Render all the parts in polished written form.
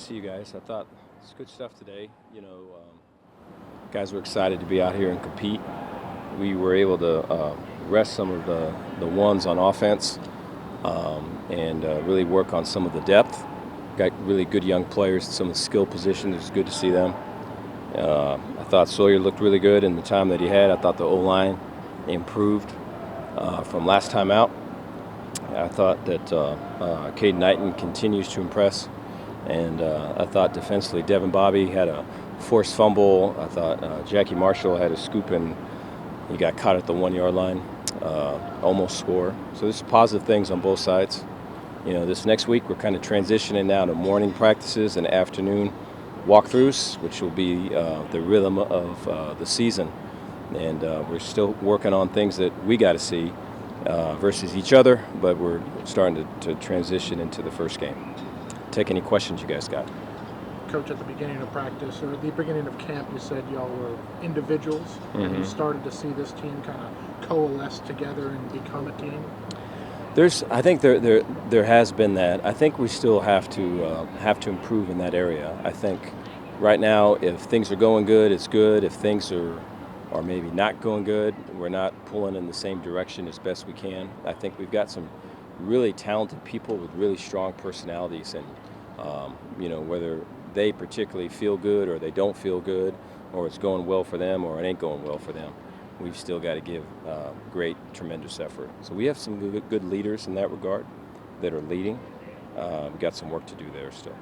see you guys. I thought it's good stuff today. Guys were excited to be out here and compete. We were able to rest some of the ones on offense and really work on some of the depth. Got really good young players in some of the skill positions. It was good to see them. I thought Sawyer looked really good in the time that he had. I thought the O-line improved from last time out. I thought that Keaton Thomas continues to impress. And I thought defensively, Devin Bobby had a forced fumble. I thought Jackie Marshall had a scoop and he got caught at the 1 yard line, almost score. So there's positive things on both sides. This next week we're kind of transitioning now to morning practices and afternoon walkthroughs, which will be the rhythm of the season. And we're still working on things that we got to see versus each other, but we're starting to transition into the first game. Take any questions you guys got. Coach, at the beginning of practice or at the beginning of camp, you said y'all were individuals, and you started to see this team kind of coalesce together and become a team. I think there has been that. I think we still have to improve in that area. I think right now, if things are going good, it's good. If things are maybe not going good, we're not pulling in the same direction as best we can. I think we've got some really talented people with really strong personalities, and whether they particularly feel good or they don't feel good, or it's going well for them or it ain't going well for them, we've still got to give great, tremendous effort. So we have some good leaders in that regard that are leading. We've got some work to do there still.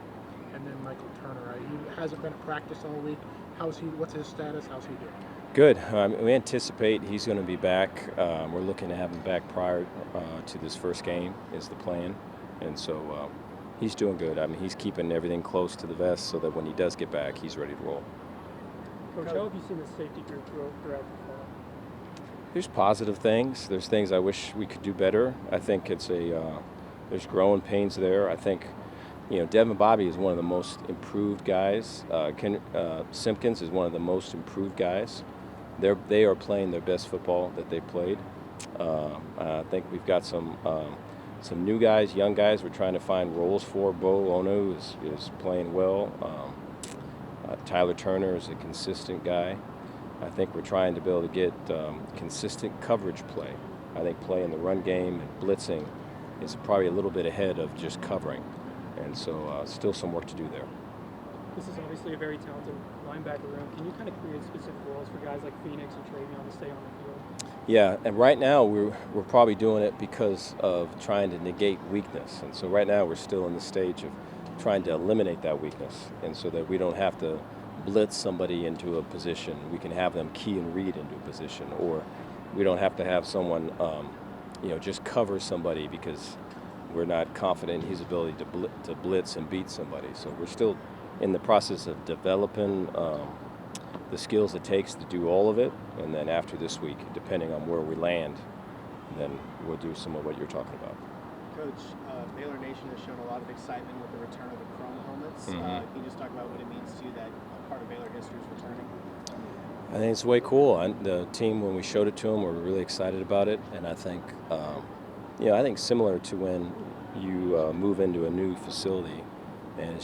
And then Michael Turner, he hasn't been at practice all week. What's his status? How's he doing? Good. We anticipate he's going to be back. We're looking to have him back prior to this first game is the plan. And so he's doing good. I mean, he's keeping everything close to the vest so that when he does get back, he's ready to roll. Coach, how have you seen the safety group throughout the fall? There's positive things. There's things I wish we could do better. I think there's growing pains there. I think, Devin Bobby is one of the most improved guys. Simpkins is one of the most improved guys. They are playing their best football that they've played. I think we've got some new guys, young guys we're trying to find roles for. Bo Onu is playing well. Tyler Turner is a consistent guy. I think we're trying to be able to get consistent coverage play. I think play in the run game and blitzing is probably a little bit ahead of just covering. And so still some work to do there. This is obviously a very talented linebacker room. Can you kind of create specific roles for guys like Phoenix and Travion to stay on the field? Yeah, and right now we're probably doing it because of trying to negate weakness. And so right now we're still in the stage of trying to eliminate that weakness, and so that we don't have to blitz somebody into a position. We can have them key and read into a position, or we don't have to have someone just cover somebody because we're not confident in his ability to blitz and beat somebody. So we're still in the process of developing the skills it takes to do all of it, and then after this week, depending on where we land, then we'll do some of what you're talking about. Coach, Baylor Nation has shown a lot of excitement with the return of the Chrome helmets. Can you just talk about what it means to you that a part of Baylor history is returning? I think it's way cool. The team, when we showed it to them, were really excited about it, and I think, I think similar to when you move into a new facility, and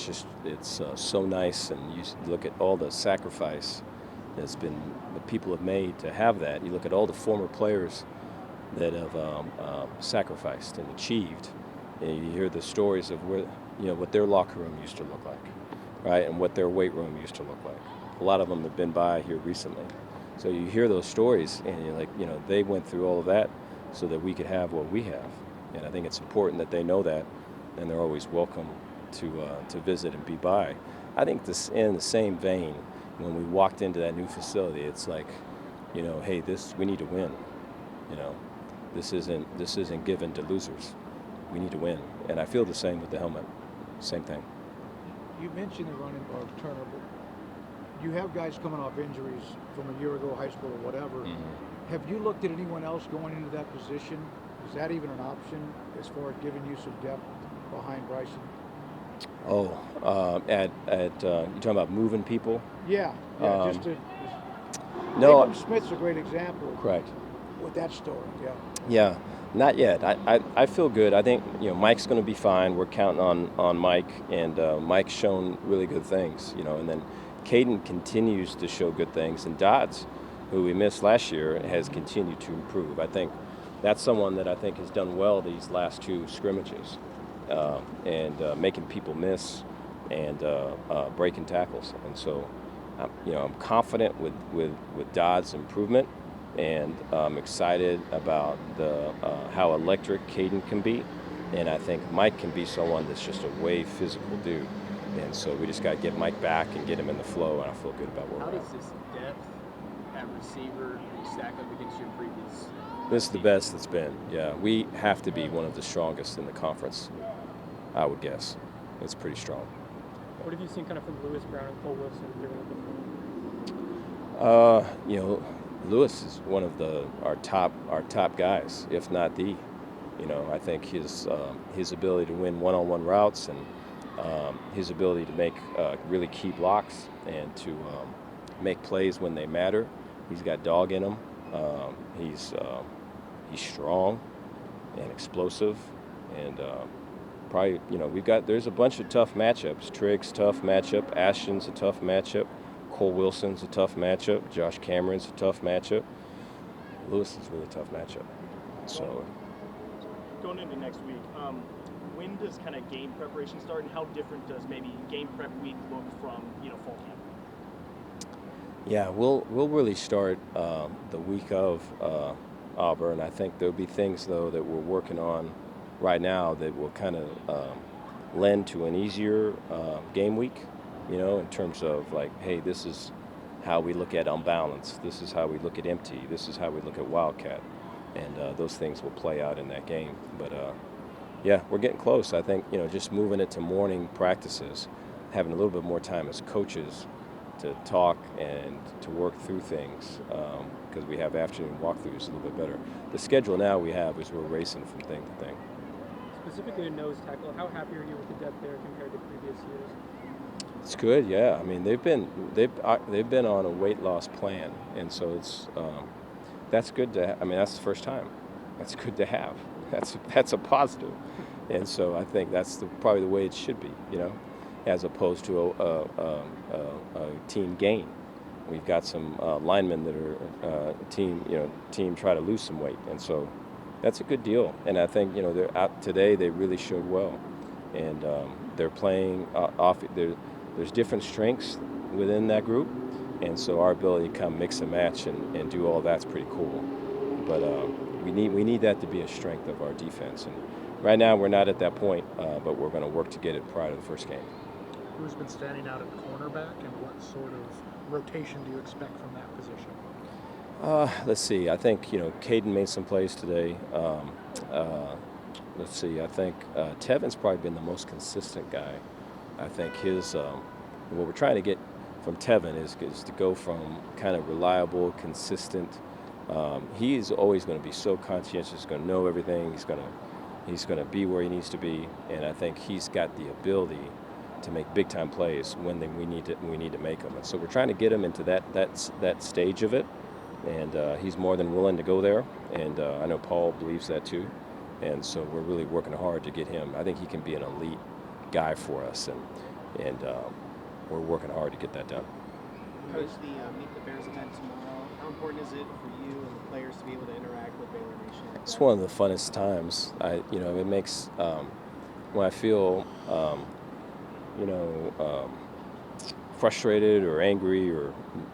it's so nice, and you look at all the sacrifice that people have made to have that. You look at all the former players that have sacrificed and achieved, and you hear the stories of where, what their locker room used to look like, right, and what their weight room used to look like. A lot of them have been by here recently, so you hear those stories, and you're like, they went through all of that so that we could have what we have, and I think it's important that they know that, and they're always welcome to visit and be by. I think this in the same vein, when we walked into that new facility, it's like, hey, we need to win. This isn't given to losers. We need to win, and I feel the same with the helmet. Same thing. You mentioned the running back Turner, but you have guys coming off injuries from a year ago, high school or whatever. Have you looked at anyone else going into that position? Is that even an option as far as giving you some depth behind Bryson? Oh, you talking about moving people? Yeah. Just to. No. Smith's a great example. Correct. With that story, yeah. Yeah, Not yet. I feel good. I think Mike's going to be fine. We're counting on Mike, and Mike's shown really good things. And then Caden continues to show good things, and Dodds, who we missed last year, has continued to improve. I think that's someone that I think has done well these last two scrimmages, and making people miss and breaking tackles. And so, I'm confident with Dodds' improvement. And I'm excited about how electric Caden can be, and I think Mike can be someone that's just a way physical dude. And so we just got to get Mike back and get him in the flow, and I feel good about where How we're does at. this depth at receiver stack up against your previous? This is the best it's been. Yeah, we have to be one of the strongest in the conference, I would guess. It's pretty strong. What have you seen kind of from Lewis Brown and Cole Wilson during the before? Lewis is one of our top guys, if not the. I think his ability to win one-on-one routes and his ability to make really key blocks and to make plays when they matter. He's got dog in him. He's strong and explosive, and probably there's a bunch of tough matchups. Trigg's tough matchup. Ashton's a tough matchup. Cole Wilson's a tough matchup. Josh Cameron's a tough matchup. Lewis is a really tough matchup. So, going into next week, when does kind of game preparation start, and how different does maybe game prep week look from fall camp? yeah, we'll really start the week of Auburn. I think there'll be things though that we're working on right now that will kind of lend to an easier game week. In terms of like, hey, this is how we look at unbalanced. This is how we look at empty. This is how we look at wildcat. And those things will play out in that game. But, yeah, we're getting close. I think, just moving it to morning practices, having a little bit more time as coaches to talk and to work through things because we have afternoon walkthroughs a little bit better. The schedule now we have is we're racing from thing to thing. Specifically a nose tackle, how happy are you with the depth there compared to previous years? It's good, yeah. I mean, they've been on a weight loss plan, and so it's that's good to. I mean, that's the first time. That's good to have. That's a positive, and so I think that's probably the way it should be, as opposed to a team gain. We've got some linemen that are team try to lose some weight, and so that's a good deal. And I think they're out today. They really showed well, and they're playing off. There's different strengths within that group, and so our ability to come mix and match and do all that's pretty cool. But we need that to be a strength of our defense. And right now we're not at that point, but we're going to work to get it prior to the first game. Who's been standing out at cornerback, and what sort of rotation do you expect from that position? Let's see. I think Caden made some plays today. Let's see. I think Tevin's probably been the most consistent guy. I think what we're trying to get from Tevin is to go from kind of reliable, consistent. He is always going to be so conscientious. He's going to know everything. He's going to be where he needs to be, and I think he's got the ability to make big time plays when we need to make them. And so we're trying to get him into that stage of it, and he's more than willing to go there. And I know Paul believes that too, and so we're really working hard to get him. I think he can be an elite guy for us, and we're working hard to get that done. Coach, the Meet the Bears event tomorrow, how important is it for you and the players to be able to interact with Baylor Nation? It's one of the funnest times. It makes when I feel frustrated or angry or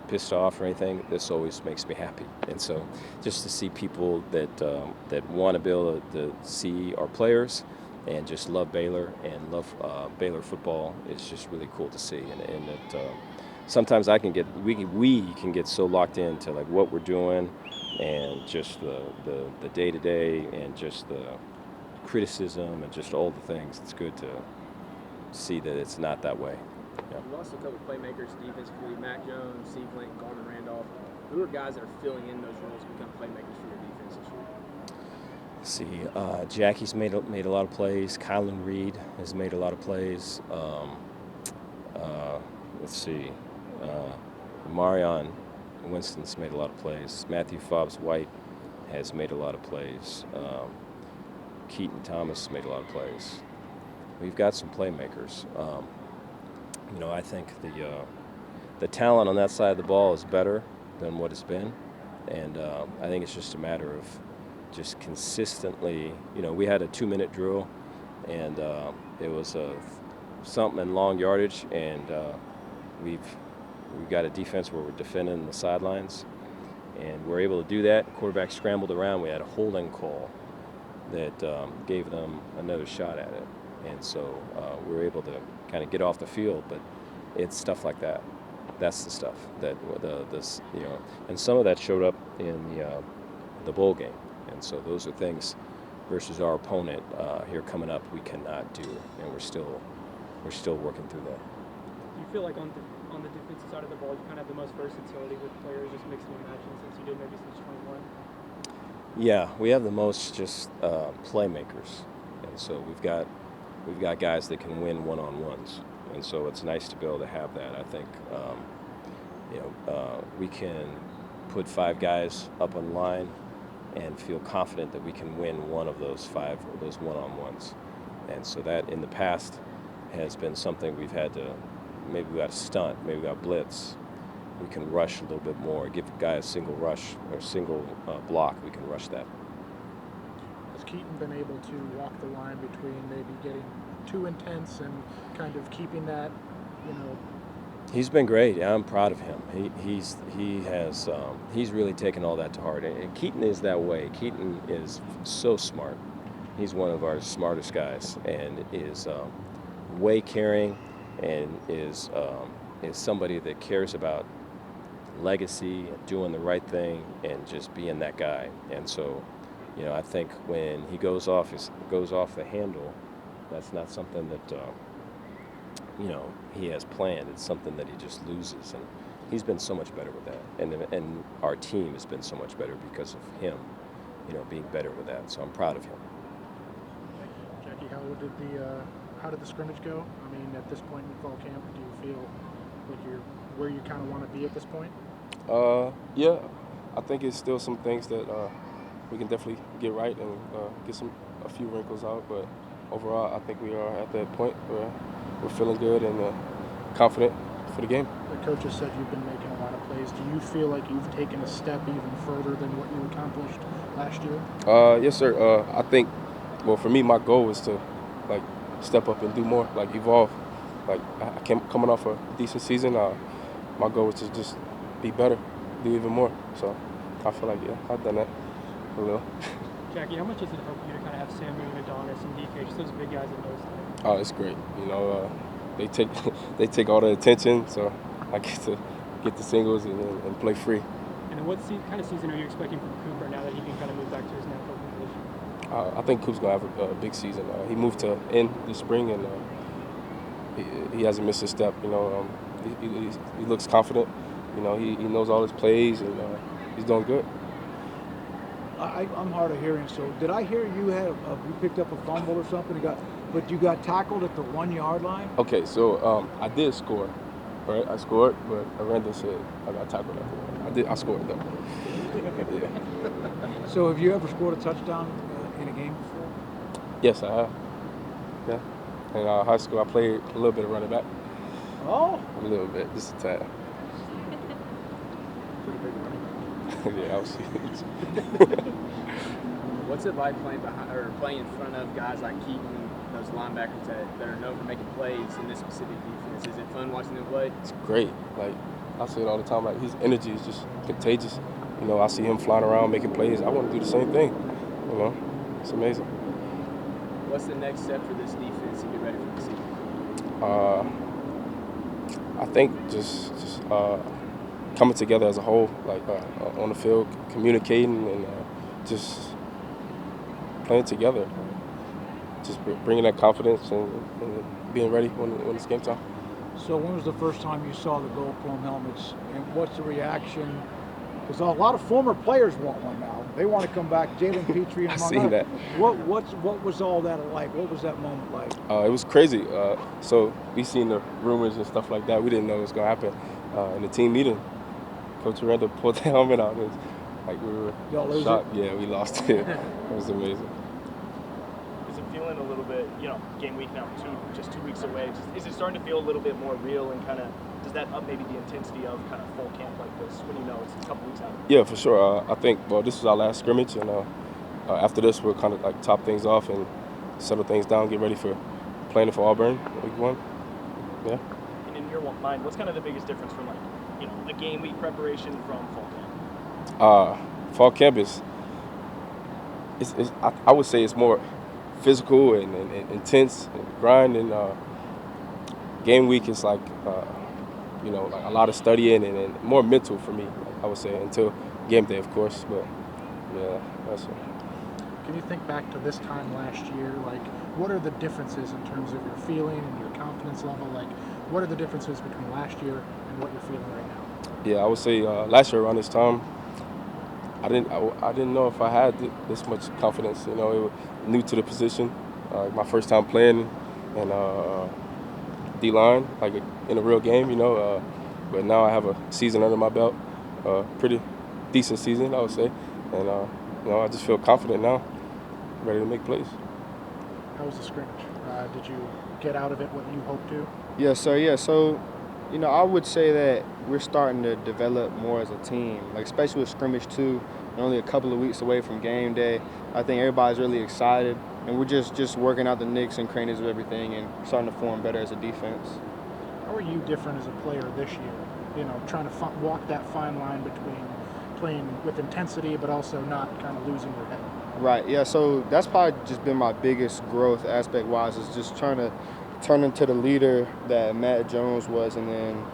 pissed off or anything, this always makes me happy. And so just to see people that want to be able to see our players and just love Baylor and love Baylor football is just really cool to see. And it, sometimes we can get so locked into like what we're doing and just the day-to-day and just the criticism and just all the things. It's good to see that it's not that way. Yeah. You've lost a couple playmakers defensively, Mac Jones, Steve Lincoln, Garner Randolph. Who are guys that are filling in those roles to become playmakers for your defense this year? See, Jackie's made a lot of plays. Kylan Reed has made a lot of plays. Let's see, Marion Winston's made a lot of plays. Matthew Fobbs White has made a lot of plays. Keaton Thomas made a lot of plays. We've got some playmakers. I think the talent on that side of the ball is better than what it's been, and I think it's just a matter of just consistently. We had a 2-minute drill, and it was something in long yardage, and we've got a defense where we're defending the sidelines, and we're able to do that. Quarterback scrambled around. We had a holding call that gave them another shot at it, and so we were able to kind of get off the field. But it's stuff like that. That's the stuff that and some of that showed up in the bowl game, and so those are things versus our opponent here coming up we cannot do, and we're still working through that. Do you feel like on the defensive side of the ball, you kind of have the most versatility with players just mixing and matching since you did maybe since 21? Yeah, we have the most just playmakers, and so we've got guys that can win one-on-ones, and so it's nice to be able to have that. I think we can put 5 guys up on line and feel confident that we can win one of those 5 of those one-on-ones, and so that in the past has been something we've had to. Maybe we got a stunt, maybe we got blitz. We can rush a little bit more, give a guy a single rush or single block. We can rush that. Has Keaton been able to walk the line between maybe getting too intense and kind of keeping that, He's been great. Yeah, I'm proud of him. He's really taken all that to heart. And Keaton is that way. Keaton is so smart. He's one of our smartest guys, and is way caring, and is somebody that cares about legacy and doing the right thing and just being that guy. And so, I think when he goes off the handle, that's not something that he has planned. It's something that he just loses, and he's been so much better with that. And our team has been so much better because of him, being better with that. So I'm proud of him. Jackie, how did the scrimmage go? I mean, at this point in fall camp, do you feel like you're where you kind of want to be at this point? Yeah, I think it's still some things that we can definitely get right and get a few wrinkles out. But overall, I think we are at that point where we're feeling good and confident for the game. The coaches said you've been making a lot of plays. Do you feel like you've taken a step even further than what you accomplished last year? Yes, sir. I think, for me, my goal is to step up and do more, evolve. Coming off a decent season, my goal is to just be better, do even more. So I feel like, I've done that a little. Jackie, how much does it help you to kind of have Samu and Adonis and DK, just those big guys that knows that? Oh, it's great. They take all the attention, so I get to get the singles and play free. And then what kind of season are you expecting from Cooper now that he can kind of move back to his natural position? I think Coop's gonna have a big season. He moved to end this spring, and he hasn't missed a step. He looks confident. He knows all his plays, and he's doing good. I'm hard of hearing. So did I hear you picked up a fumble or something? But you got tackled at the 1-yard line? Okay, so I did score. Right, I scored, but Aranda said I got tackled at the 1. I scored though. Yeah. So have you ever scored a touchdown in a game before? Yes, I have. Yeah. In high school, I played a little bit of running back. Oh. A little bit, just a tad. Yeah, I was huge. What's it like playing in front of guys like Keaton, those linebackers that are known for making plays in this specific defense? Is it fun watching them play? It's great. I say it all the time. His energy is just contagious. I see him flying around making plays. I want to do the same thing. It's amazing. What's the next step for this defense to get ready for the season? I think just coming together as a whole, on the field, communicating and just playing together. Just bringing that confidence and being ready when it's game time. So when was the first time you saw the gold chrome helmets, and what's the reaction? Because a lot of former players want one now. They want to come back. Jalen Petrie and I seen that. What was all that like? What was that moment like? It was crazy. So we seen the rumors and stuff like that. We didn't know it was gonna happen. In the team meeting, Coach Aranda pulled the helmet out. It was we were Y'all lose shocked. it? Yeah, we lost it. It was amazing. feeling a little bit, game week now, just 2 weeks away? Is it starting to feel a little bit more real, and kind of does that up maybe the intensity of kind of fall camp like this when it's a couple weeks out? Yeah, for sure. I think, this is our last scrimmage, and after this, we'll kind of like top things off and settle things down, get ready for playing for Auburn week 1. Yeah. And in your mind, what's kind of the biggest difference from a game week preparation from fall camp? Fall camp is, I would say it's more physical and intense and grind, and game week is like, like a lot of studying and more mental for me, I would say, until game day, of course. But yeah, that's it. Can you think back to this time last year? Like, what are the differences in terms of your feeling and your confidence level? Like, what are the differences between last year and what you're feeling right now? Yeah, I would say last year around this time, I didn't know if I had this much confidence. It was new to the position, my first time playing and D-line, like in a real game. But now I have a season under my belt, pretty decent season, I would say, and I just feel confident now, ready to make plays. How was the scrimmage? Did you get out of it what you hoped to? Yes, sir. Yeah, so, I would say that we're starting to develop more as a team, like especially with scrimmage 2, and only a couple of weeks away from game day. I think everybody's really excited, and we're just working out the nicks and crannies of everything and starting to form better as a defense. How are you different as a player this year? Trying to walk that fine line between playing with intensity but also not kind of losing your head. Right, yeah, so that's probably just been my biggest growth aspect-wise, is just trying to turn into the leader that Matt Jones was, and then,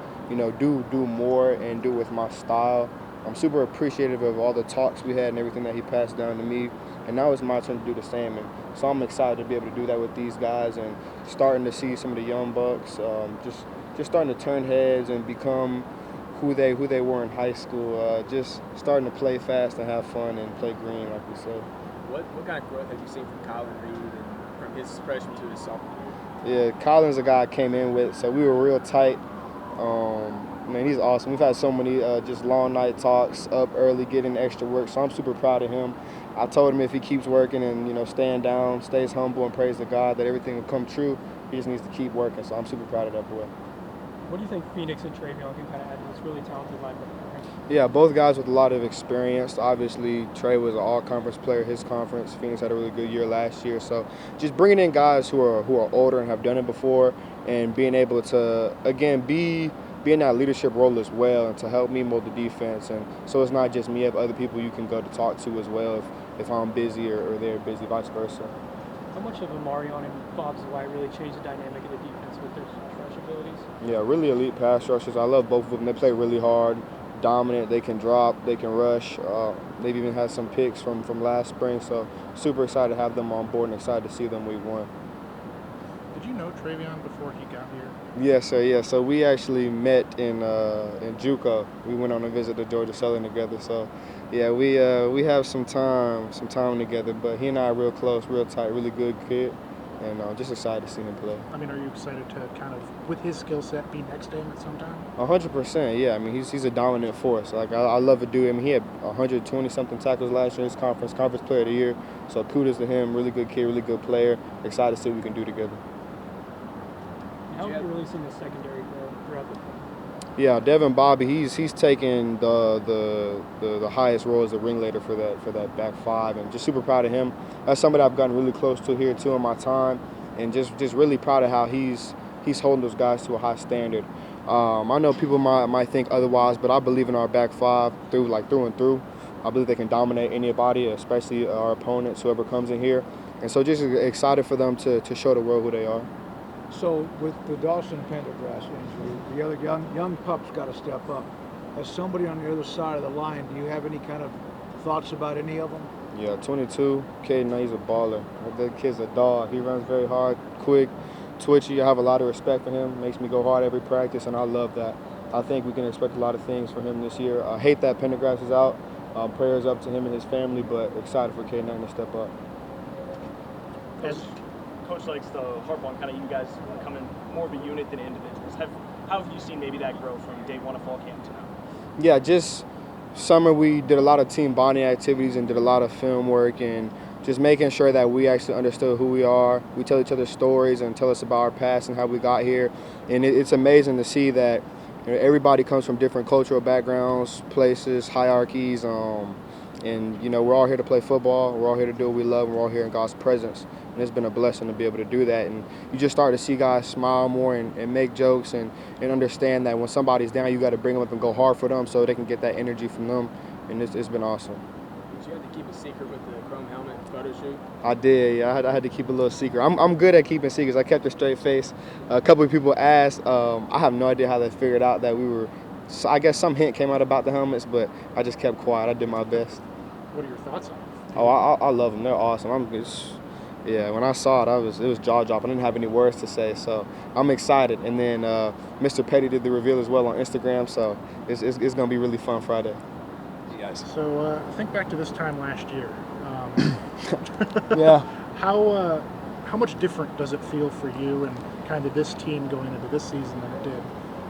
do more and do with my style. I'm super appreciative of all the talks we had and everything that he passed down to me, and now it's my turn to do the same. And so I'm excited to be able to do that with these guys and starting to see some of the young bucks just starting to turn heads and become who they were in high school. Just starting to play fast and have fun and play green, like we said. What kind of growth have you seen from Colin Reed and from his freshman to his sophomore Yeah, year? Colin's a guy I came in with, so we were real tight. Man, he's awesome. We've had so many just long night talks, up early, getting extra work, so I'm super proud of him. I told him if he keeps working and, staying down, stays humble and prays to God, that everything will come true. He just needs to keep working, so I'm super proud of that boy. What do you think Phoenix and Travion can kind of add to this really talented linebacker? Yeah, both guys with a lot of experience. Obviously, Trey was an all-conference player, his conference. Phoenix had a really good year last year. So just bringing in guys who are older and have done it before, and being able to, again, be in that leadership role as well, and to help me mold the defense. And so it's not just me, you have other people you can go to talk to as well if I'm busy or they're busy, vice versa. How much of Amarion and Bob Zwei really changed the dynamic of the defense with their rush abilities? Yeah, really elite pass rushers. I love both of them. They play really hard, dominant. They can drop, they can rush. They've even had some picks from last spring, so super excited to have them on board and excited to see them week 1. Did you know Travion before he got here? Yes, sir. Yeah. So we actually met in JUCO. We went on a visit to Georgia Southern together. So, yeah, we have some time together. But he and I are real close, real tight, really good kid, and just excited to see him play. I mean, are you excited to kind of, with his skill set, be next to him at some time? 100%. Yeah. I mean, he's a dominant force. Like I love to do. I mean, he had 120 something tackles last year in his conference player of the year. So kudos to him. Really good kid, really good player. Excited to see what we can do together. How have you really seen the secondary grow throughout the time? Yeah, Devin Bobby, he's taken the highest role as a ringleader for that back 5, and just super proud of him. That's somebody I've gotten really close to here too in my time, and just really proud of how he's holding those guys to a high standard. I know people might think otherwise, but I believe in our back 5 through and through. I believe they can dominate anybody, especially our opponents, whoever comes in here. And so just excited for them to show the world who they are. So with the Dawson Pendergrass injury, the other young pup's got to step up. As somebody on the other side of the line, do you have any kind of thoughts about any of them? Yeah, 22, Keaton, he's a baller. That kid's a dog. He runs very hard, quick, twitchy. I have a lot of respect for him. Makes me go hard every practice, and I love that. I think we can expect a lot of things from him this year. I hate that Pendergrass is out. Prayers up to him and his family, but excited for Keaton to step up. Coach likes to harp on kind of you guys becoming more of a unit than individuals. How have you seen maybe that grow from day 1 of fall camp to now? Yeah, just summer we did a lot of team bonding activities and did a lot of film work, and just making sure that we actually understood who we are. We tell each other stories and tell us about our past and how we got here. And it's amazing to see that everybody comes from different cultural backgrounds, places, hierarchies, and we're all here to play football. We're all here to do what we love. And we're all here in God's presence. And it's been a blessing to be able to do that. And you just start to see guys smile more and make jokes and understand that when somebody's down, you got to bring them up and go hard for them so they can get that energy from them. And it's been awesome. Did you have to keep a secret with the chrome helmet photo shoot? I did, yeah. I had to keep a little secret. I'm good at keeping secrets. I kept a straight face. A couple of people asked. I have no idea how they figured out that we were. So I guess some hint came out about the helmets, but I just kept quiet. I did my best. What are your thoughts on it? Oh, I love them. They're awesome. When I saw it, it was jaw dropping. I didn't have any words to say, so I'm excited. And then Mr. Petty did the reveal as well on Instagram, so it's gonna be really fun Friday. So think back to this time last year. Yeah. How much different does it feel for you and kind of this team going into this season than it did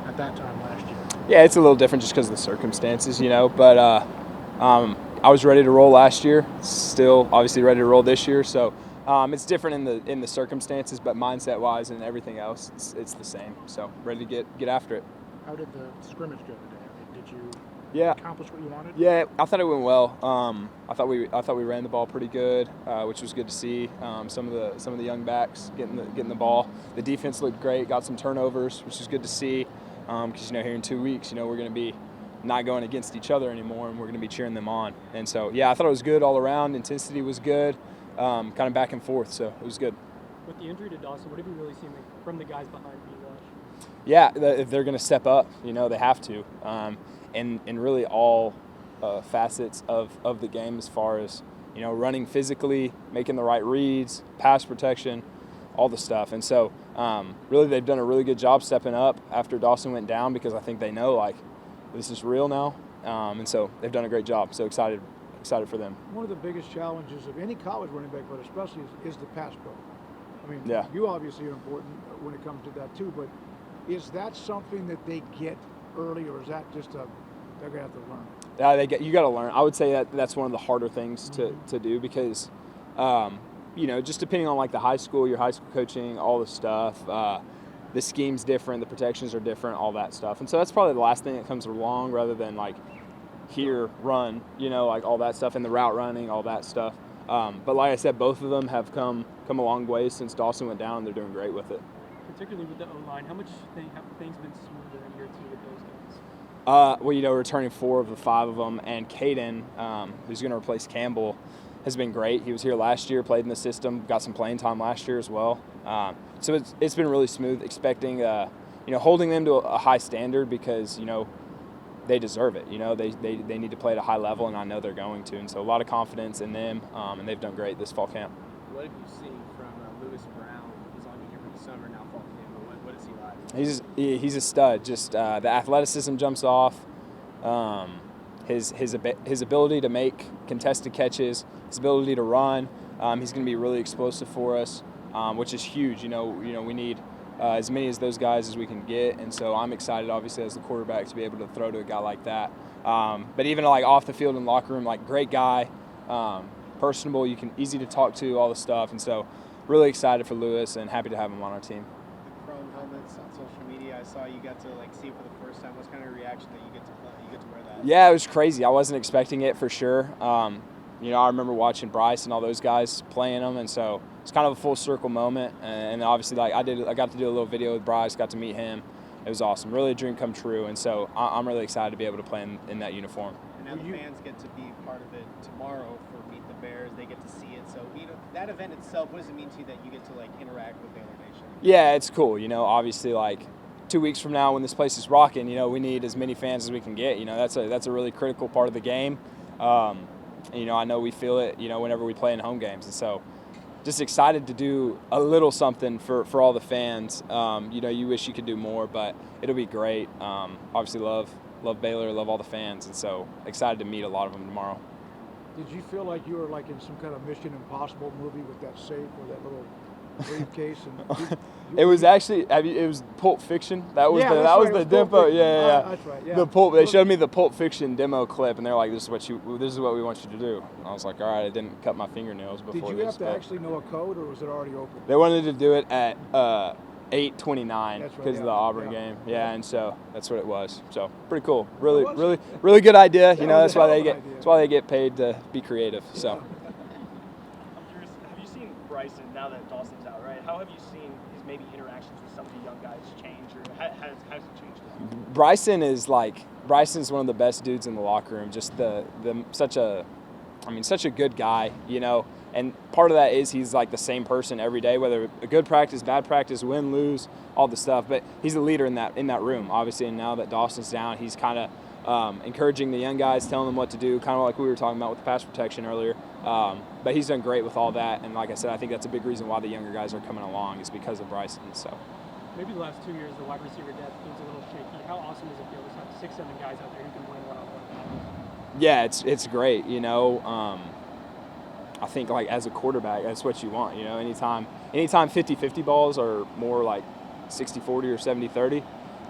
at that time last year? Yeah, it's a little different just because of the circumstances, but I was ready to roll last year, still obviously ready to roll this year, so it's different in the circumstances, but mindset-wise and everything else, it's the same, so ready to get after it. How did the scrimmage go today? I mean, did you accomplish what you wanted? Yeah, I thought it went well. I thought we ran the ball pretty good, which was good to see. Some of the young backs getting the ball. The defense looked great. Got some turnovers, which is good to see. Because here in 2 weeks, we're going to be not going against each other anymore, and we're going to be cheering them on. And so, yeah, I thought it was good all around. Intensity was good, kind of back and forth. So it was good. With the injury to Dawson, what have you really seen from the guys behind me, Rush? Yeah, if they're going to step up, they have to. And really all facets of the game as far as, running physically, making the right reads, pass protection, all the stuff. And so really they've done a really good job stepping up after Dawson went down because I think they know, this is real now. And so they've done a great job. So excited for them. One of the biggest challenges of any college running back, but especially is the pass pro. I mean, yeah. You obviously are important when it comes to that too, but is that something that they get early, or is that just they're going to have to learn? You got to learn. I would say that's one of the harder things to do because, just depending on your high school coaching, all the stuff, the scheme's different, the protections are different, all that stuff. And so that's probably the last thing that comes along rather than here, run, all that stuff, and the route running, all that stuff. But like I said, both of them have come a long way since Dawson went down, and they're doing great with it. Particularly with the O-line, how much have things been smoother in year two with those guys? Returning 4 of the 5 of them, and Caden, who's going to replace Campbell, has been great. He was here last year, played in the system, got some playing time last year as well. So it's been really smooth. Expecting, holding them to a high standard because they deserve it. They need to play at a high level, and I know they're going to. And so a lot of confidence in them, and they've done great this fall camp. What have you seen from Lewis Brown? He's only here for the summer now, fall camp. But what is he like? He's a stud. Just the athleticism jumps off. His ability to make contested catches, his ability to run. He's going to be really explosive for us, which is huge. We need as many of those guys as we can get, and so I'm excited, obviously, as the quarterback to be able to throw to a guy like that. But even off the field and locker room, great guy, personable. You can easy to talk to, all the stuff, and so really excited for Lewis and happy to have him on our team. The chrome helmets on social media, I saw you got to see it for the first time. What's kind of your reaction that you get to wear that? Yeah, it was crazy. I wasn't expecting it for sure. I remember watching Bryce and all those guys playing them, and so it's kind of a full circle moment. And obviously, I got to do a little video with Bryce, got to meet him. It was awesome, really a dream come true. And so I'm really excited to be able to play in that uniform. And now the fans get to be part of it tomorrow for Meet the Bears. They get to see it. So that event itself, what does it mean to you that you get to interact with Baylor Nation? Yeah, it's cool. Obviously 2 weeks from now when this place is rocking, we need as many fans as we can get. That's a really critical part of the game. I know we feel it, whenever we play in home games. And so just excited to do a little something for all the fans. You wish you could do more, but it'll be great. Obviously love Baylor, love all the fans. And so excited to meet a lot of them tomorrow. Did you feel like you were in some kind of Mission Impossible movie with that safe or that little briefcase, and It was actually it was Pulp Fiction. That was Yeah, the that's right, it the was Pulp demo. Fiction. Yeah. That's right, yeah. The Pulp. They showed me the Pulp Fiction demo clip, and they're like, "This is what we want you to do." And I was like, "All right." I didn't cut my fingernails before. Did you this, have to but actually know a code, or was it already open? They wanted to do it at 8:29 That's right, because of the yeah, Auburn yeah. game. Yeah, and so that's what it was. So pretty cool. Really good idea. You know, was that's a why hell they of an get idea. that's why they get paid to be creative. So. I'm curious, have you seen Bryson now that Dawson's out, right? How have you seen his maybe interactions with some of the young guys change, or has it changed? Bryson's one of the best dudes in the locker room. Just such a good guy, you know. And part of that is he's like the same person every day, whether a good practice, bad practice, win, lose, all the stuff. But he's a leader in that room, obviously. And now that Dawson's down, he's kind of encouraging the young guys, telling them what to do, kind of like we were talking about with the pass protection earlier. But he's done great with all that. And like I said, I think that's a big reason why the younger guys are coming along is because of Bryson. So. Maybe the last 2 years, the wide receiver depth seems a little shaky. How awesome does it feel to have 6, 7 guys out there who can win one-on-one? Yeah, it's great. You know, I think like as a quarterback, that's what you want. You know, anytime 50-50 balls are more like 60-40 or 70-30.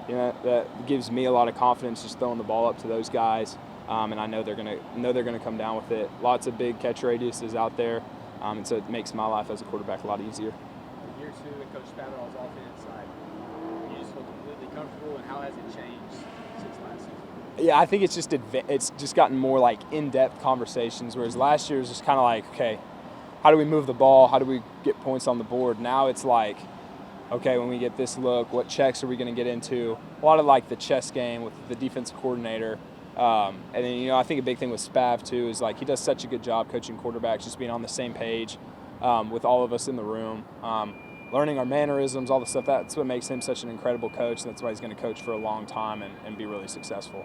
You know, that gives me a lot of confidence just throwing the ball up to those guys, and I know they're gonna come down with it. Lots of big catch radiuses out there, and so it makes my life as a quarterback a lot easier. Year 2 and Coach Spavital's offense, like, you just feel completely comfortable, and how has it changed since last season? Yeah, I think it's just gotten more like in-depth conversations, whereas last year was just kind of like, okay, how do we move the ball? How do we get points on the board? Now it's like, okay, when we get this look, what checks are we going to get into? A lot of like the chess game with the defensive coordinator. And then, you know, I think a big thing with Spav too is like he does such a good job coaching quarterbacks, just being on the same page with all of us in the room, learning our mannerisms, all the stuff. That's what makes him such an incredible coach, and that's why he's going to coach for a long time and be really successful.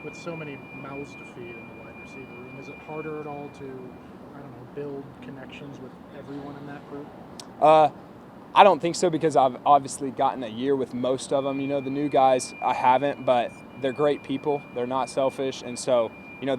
With so many mouths to feed in the wide receiver room, is it harder at all to, I don't know, build connections with everyone in that group? I don't think so, because I've obviously gotten a year with most of them. You know, the new guys I haven't, but they're great people. They're not selfish, and so you know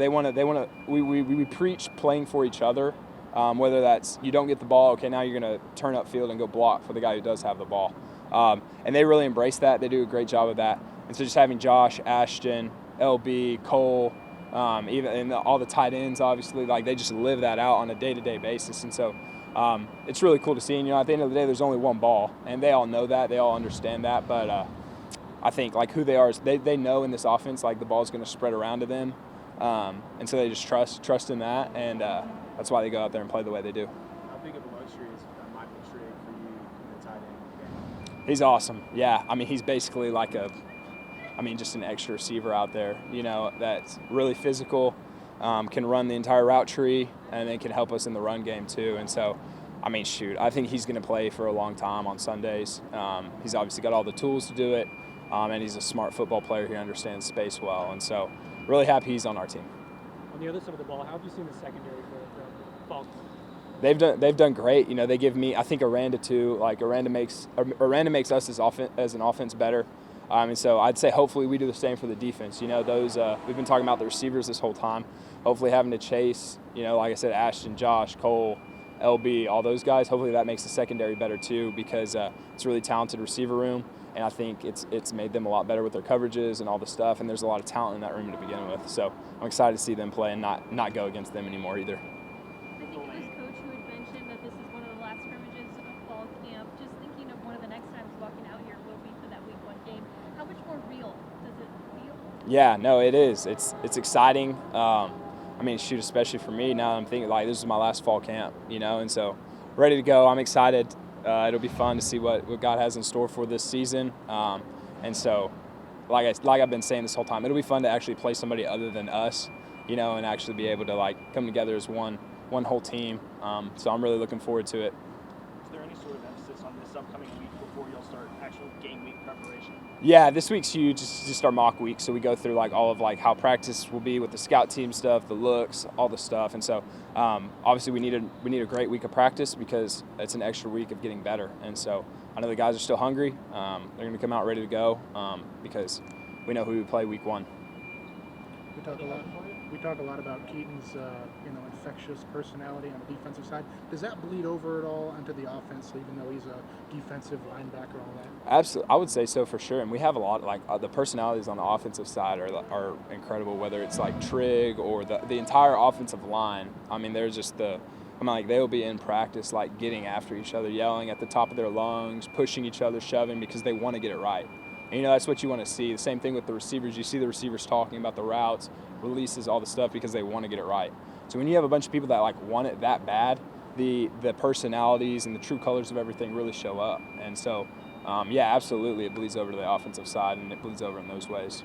we preach playing for each other. Whether that's you don't get the ball, okay, now you're going to turn upfield and go block for the guy who does have the ball, and they really embrace that. They do a great job of that, and so just having Josh, Ashton, LB, Cole, even and all the tight ends, obviously, like they just live that out on a day-to-day basis, and so. It's really cool to see. And, you know, at the end of the day, there's only one ball, and they all know that. They all understand that. But I think, like, who they are is they know in this offense, like, the ball's going to spread around to them. And so they just trust in that, and that's why they go out there and play the way they do. How big of a luxury is Michael Trigg for you in the tight end game? He's awesome. Yeah, I mean, he's basically like just an extra receiver out there, you know, that's really physical. Can run the entire route tree, and then can help us in the run game too. And so, I mean, I think he's going to play for a long time on Sundays. He's obviously got all the tools to do it, and he's a smart football player who understands space well. And so, really happy he's on our team. On the other side of the ball, how have you seen the secondary for the Falcons? They've done great. You know, they give me, I think, Aranda too. Like Aranda makes us as an offense better. And so I'd say hopefully we do the same for the defense. You know, those we've been talking about the receivers this whole time. Hopefully having to chase, you know, like I said, Ashton, Josh, Cole, LB, all those guys. Hopefully that makes the secondary better too, because it's a really talented receiver room, and I think it's made them a lot better with their coverages and all the stuff. And there's a lot of talent in that room to begin with. So I'm excited to see them play and not go against them anymore either. I think it was Coach who had mentioned that this is one of the last scrimmages of fall camp. Just thinking of one of the next times walking out here will be for that week 1 game. How much more real does it feel? Yeah, no, it is. It's exciting. I mean, shoot, especially for me now, I'm thinking like this is my last fall camp, you know, and so ready to go. I'm excited. It'll be fun to see what God has in store for this season. And so, like I've been saying this whole time, it'll be fun to actually play somebody other than us, you know, and actually be able to like come together as one whole team. So I'm really looking forward to it. Is there any sort of emphasis on this upcoming week before you'll start actual game week preparation? Yeah, this week's huge. It's just our mock week, so we go through like all of like how practice will be with the scout team stuff, the looks, all the stuff, and so obviously we need a great week of practice because it's an extra week of getting better. And so I know the guys are still hungry. They're going to come out ready to go because we know who we play week 1. We talk a lot about Keaton's infectious personality on the defensive side. Does that bleed over at all onto the offense, even though he's a defensive linebacker, all that? Absolutely, I would say so for sure. And we have a lot, like the personalities on the offensive side are incredible. Whether it's like Trig or the entire offensive line. I mean, they're just they'll be in practice like getting after each other, yelling at the top of their lungs, pushing each other, shoving because they want to get it right. And, that's what you want to see. The same thing with the receivers. You see the receivers talking about the routes, releases, all the stuff because they want to get it right. So when you have a bunch of people that like want it that bad, the personalities and the true colors of everything really show up. And so, yeah, absolutely, it bleeds over to the offensive side and it bleeds over in those ways.